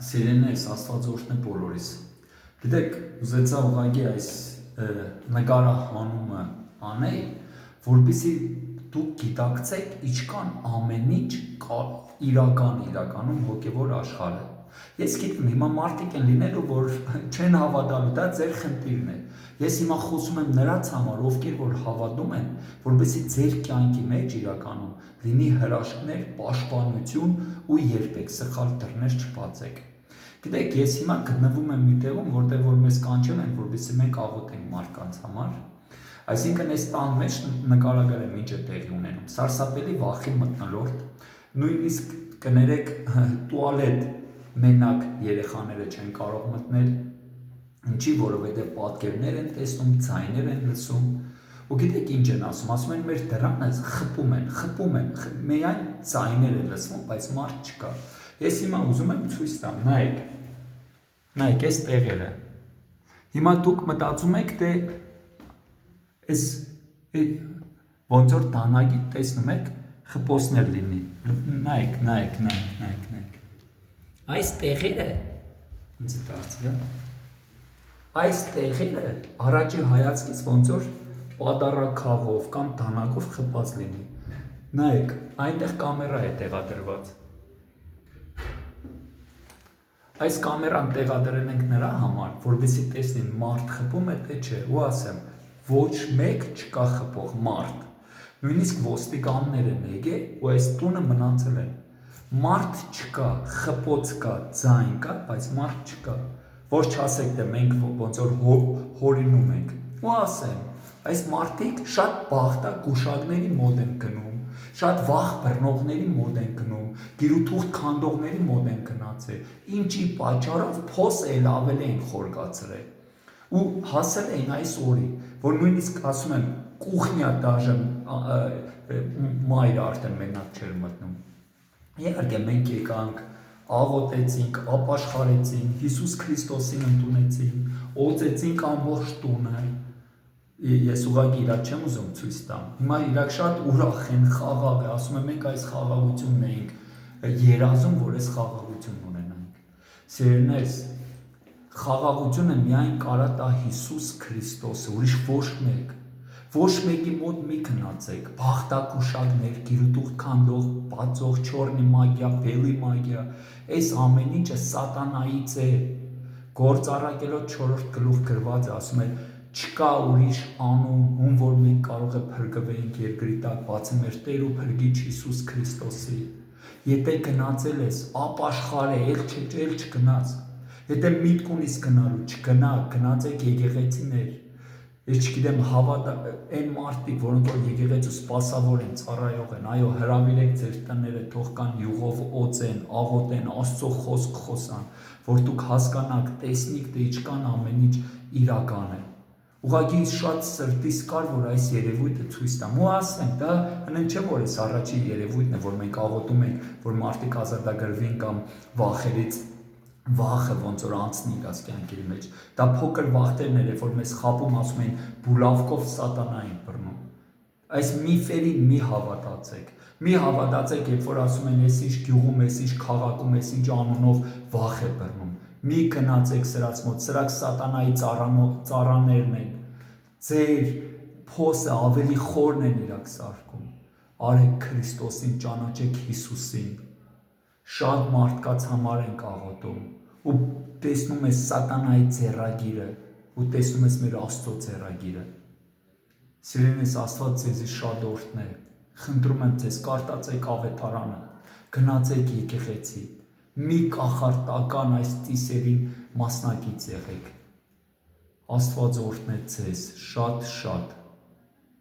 Սիրելիներս, Աստված օրհնի բոլորիս։ Գիտեք, ուզեցա ուղղակի այս նկարահանումը անել, որպեսզի դուք գիտակցեք, ինչքան ամեն ինչ իրականում հոգևոր աշխարհը։ Ես գիտեմ, հիմա մարդիկ են լինելու, որ չեն հավատալու, դա ձեր խնդիրն է։ Ես հիմա խոսում եմ նրանց համար, ովքեր որ հավատում են, որպեսզի ձեր կյանքի մեջ իրականում լինի հրաշքներ, պաշտպանություն ու երբեք սխալ դռներ չբացեք։ Գիտեք, ես հիմա գտնվում եմ մի տեղում, որտեղ որ մեզ կանչել են, որպեսզի մենք աղոթենք մարդկանց համար։ Այսինքն այս տան մեջ նկարագրեմ ինչ է տեղի ունենում։ Սարսափելի վախի մթնոլորտ, նույնիսկ կներեք տուալետ մենակ երեխաները չեն կարող մտնել, ինչի, որովհետև պատկերներ են տեսնում, ձայներ են լսում։ Ու գիտեք ինչ են ասում են մեր դռանը խփում են, միայն ձայներ են լսվում, բայց մարդ չկա։ Ես հիմա ուզում եմ ցույց տամ, նայեք այս տեղերը։ Հիմա դուք մտածում եք, թե այս ոնց որ դանակի տեսնում եք, խփոսներ լինի։ Նայեք։ Այս տեղերը ինձ դարձրա։ Այս տեղերը առաջի հայացքից ոնց որ պատառաքաղով կամ դանակով խփած լինի։ Նայեք, այնտեղ կամերա է տեղադրված։ Այս կամերան տեղադրել ենք նրա համար, որպեսզի տեսնին մարդ խփում է թե չէ, ու ասեմ, ոչ մեկ չկա խփող մարդ։ Նույնիսկ ոստիկաններ են եկել ու այս տունը մնացել են։ Մարդ չկա, խփոց կա, ձայն կա, բայց մարդ չկա։ Ոչ չասեք, թե մենք ոնց որ հորինում ենք։ Ու ասեմ, այս մարդիկ շատ բախտագուշակների մոտ են գնում, շատ վախ բռնողների մոտ են գնում, գիրութուղթ քանդողների մոտ են գնացել, ինչի պատճառով փոսը էլ ավելի են խորգացրել։ Ու հասել էին այս օրի, որ նույնիսկ ասում եմ, կուխնյա դաժե մայրը արդեն մենակ չէր մտնում։ Իհարկե մենք եկանք, աղոթեցինք, ապաշխարեցինք, Հիսուս Քրիստոսին ընդունեցինք, օծեցինք ամբողջ տունը։ Ես ուղղակի իրաք չեմ ուզում ցույց տամ։ Հիմա իրաք շատ ուրախ են, խաղաղ է, ասում եմ մենք այս խաղաղությունն էինք երազում, որ այս խաղաղությունն ունենանք։ Սիրելիներս, խաղաղությունը միայն կարա տա Հիսուս Քրիստոսը, ուրիշ ոչ մեկ։ Ոչ մեկի մոտ մի գնացեք, բախտակուշակներ, գիրուտուղթ քանդող, բացող, չորնի մագիա, բելի մագիա, այս ամեն ինչը սատանայից է։ Գործառակելոց 4-րդ գլուխ գրված է, ասում է, չկա ուրիշ անուն, ում որ մենք կարող է փրկվենք երկրի տակ, բացի մեր Տեր ու Փրկիչ Հիսուս Քրիստոսի։ Եթե գնացել ես, ապաշխարե, էլ չգնաց։ Եթե միտք ունիս գնալու, չգնա, գնացեք եկեղեցիներ։ Ես չգիտեմ, այն մարդիկ, որոնք որ եկեղեցու սպասավոր են, ծառայող են, այո, հրավիրեք ձեր տները, թող կան յուղով օծեն, աղոթեն, Աստծո խոսք խոսան, որ դուք հասկանաք, տեսնիք, թե ինչքան ամեն ինչ իրական է։ Ուղղակի շատ սրտիս կար, որ այս երևույթը ցույց տամ։ Ու ասեմ, դա հենց չէ, որ այս առաջի երևույթն է, որ մենք աղոթում ենք, որ մարդիկ ազատագրվին կամ վախերից վախը ոնց որ անցնի իրաց կյանքերի մեջ։ Դա փոքր վախերն էր, որ մեզ խաբում, ասում են, բուլավկով սատանային բռնում։ Այս միֆերին մի հավատացեք։ Մի հավատացեք, երբ որ ասում են, ես ինչ գյուղում, ես ինչ քաղաքում, ես ինչ անունով վախ է բռնում։ Մի գնացեք սրանց մոտ, սրանք սատանայի ծառաներն են։ Ձեր փոսը ավելի խորն են իրաք սարքում։ Արեք Քրիստոսին, ճանաչեք Հիսուսին։ Շատ մարդկանց համար ենք աղոթում ու տեսնում ես սատանայի ձեռագիրը ու տեսնում ես մեր Աստծո ձեռագիրը։ Սիրելիներս, Աստված ձեզի շատ օրհնի։ Խնդրում եմ ձեզ, կարտացեք ավետարանը, գնացեք եկեղեցի, մի կախարդական այս ծիսերին մասնակից եղեք։ Աստված օրհնի ձեզ շատ։